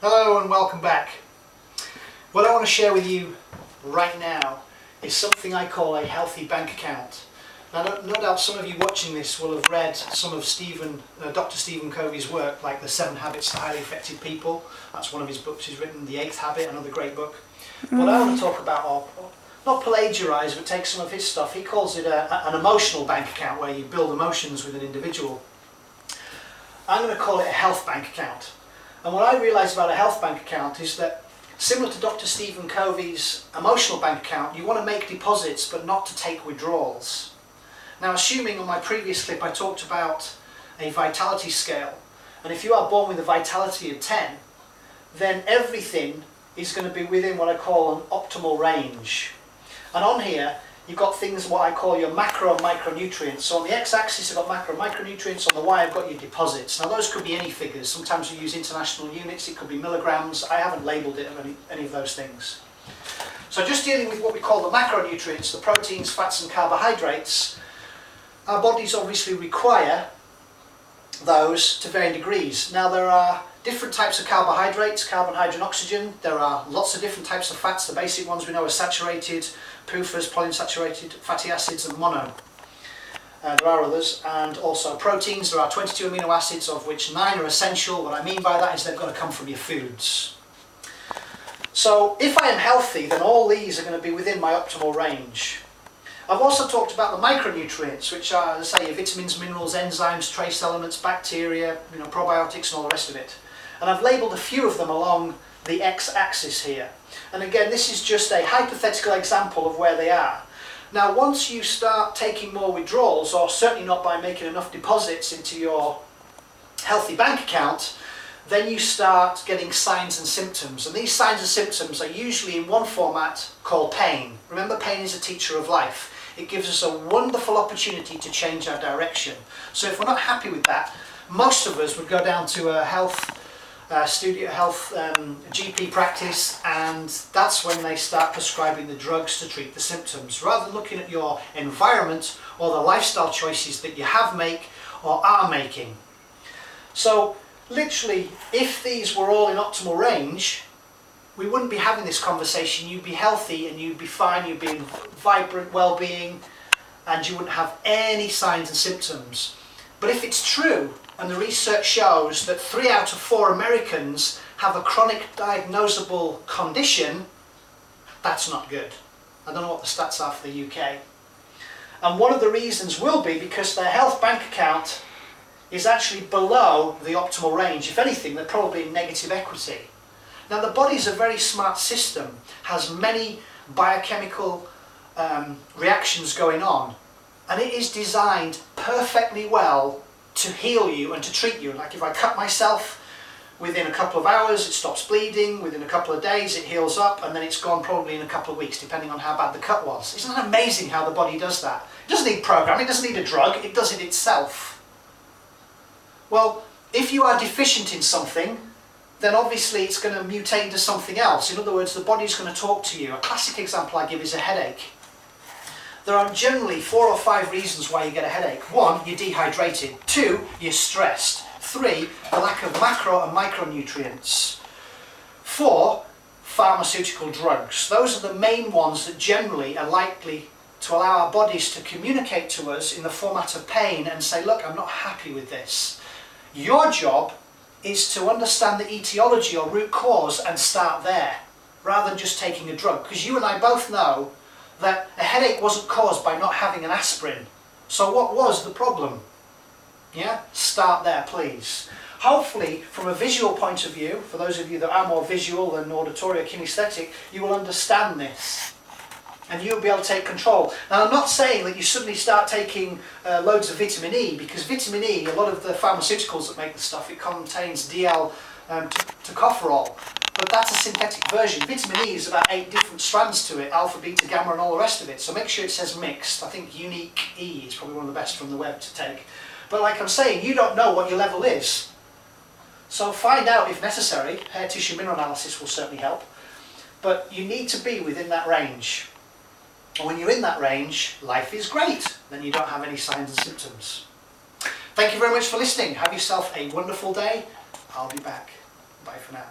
Hello and welcome back. What I want to share with you right now is something I call a healthy bank account. Now, no doubt some of you watching this will have read some of Dr. Stephen Covey's work, like The 7 Habits to Highly Effective People. That's one of his books he's written. The 8th Habit, another great book. What I want to talk about, or not plagiarise, but take some of his stuff. He calls it an emotional bank account, where you build emotions with an individual. I'm going to call it a health bank account. And what I realised about a health bank account is that, similar to Dr. Stephen Covey's emotional bank account, you want to make deposits but not to take withdrawals. Now, assuming on my previous clip I talked about a vitality scale, and if you are born with a vitality of 10, then everything is going to be within what I call an optimal range. And on here, you've got things what I call your macro and micronutrients. So on the x-axis I've got macro and micronutrients, on the y I've got your deposits. Now those could be any figures. Sometimes we use international units, it could be milligrams. I haven't labelled it of any of those things. So just dealing with what we call the macronutrients, the proteins, fats and carbohydrates, our bodies obviously require those to varying degrees. Now there are different types of carbohydrates, carbon, hydrogen, oxygen. There are lots of different types of fats. The basic ones we know are saturated, PUFAs, polyunsaturated fatty acids and mono. There are others, and also proteins. There are 22 amino acids, of which 9 are essential. What I mean by that is they've got to come from your foods. So if I am healthy, then all these are going to be within my optimal range. I've also talked about the micronutrients, which are, as I say, your vitamins, minerals, enzymes, trace elements, bacteria, probiotics and all the rest of it. And I've labelled a few of them along the x-axis here. And again, this is just a hypothetical example of where they are. Now, once you start taking more withdrawals, or certainly not by making enough deposits into your healthy bank account, then you start getting signs and symptoms. And these signs and symptoms are usually in one format called pain. Remember, pain is a teacher of life. It gives us a wonderful opportunity to change our direction. So if we're not happy with that, most of us would go down to a GP practice, and that's when they start prescribing the drugs to treat the symptoms, rather than looking at your environment or the lifestyle choices that you have made or are making. So literally, if these were all in optimal range, we wouldn't be having this conversation. You'd be healthy and you'd be fine, you'd be in vibrant well-being, and you wouldn't have any signs and symptoms. But if it's true, and the research shows that 3 out of 4 Americans have a chronic diagnosable condition, that's not good. I don't know what the stats are for the UK. And one of the reasons will be because their health bank account is actually below the optimal range. If anything, they're probably in negative equity. Now, the body's a very smart system, has many biochemical reactions going on, and it is designed perfectly well to heal you and to treat you. Like if I cut myself, within a couple of hours it stops bleeding, within a couple of days it heals up, and then it's gone probably in a couple of weeks, depending on how bad the cut was. Isn't that amazing how the body does that? It doesn't need programming, it doesn't need a drug, it does it itself. Well, if you are deficient in something, then obviously it's going to mutate into something else. In other words, the body's going to talk to you. A classic example I give is a headache. There are generally 4 or 5 reasons why you get a headache. 1, you're dehydrated. 2, you're stressed. 3, the lack of macro and micronutrients. 4, pharmaceutical drugs. Those are the main ones that generally are likely to allow our bodies to communicate to us in the format of pain and say, look, I'm not happy with this. Your job is to understand the etiology or root cause and start there, rather than just taking a drug. Because you and I both know that a headache wasn't caused by not having an aspirin. So what was the problem? Yeah? Start there, please. Hopefully, from a visual point of view, for those of you that are more visual than auditory or kinesthetic, you will understand this. And you'll be able to take control. Now, I'm not saying that you suddenly start taking loads of vitamin E, because vitamin E, a lot of the pharmaceuticals that make the stuff, it contains tocopherol. But that's a synthetic version. Vitamin E is about 8 different strands to it, alpha, beta, gamma and all the rest of it. So make sure it says mixed. I think Unique E is probably one of the best from the web to take. But like I'm saying, you don't know what your level is. So find out if necessary. Hair tissue mineral analysis will certainly help. But you need to be within that range. And when you're in that range, life is great. Then you don't have any signs and symptoms. Thank you very much for listening. Have yourself a wonderful day. I'll be back. Bye for now.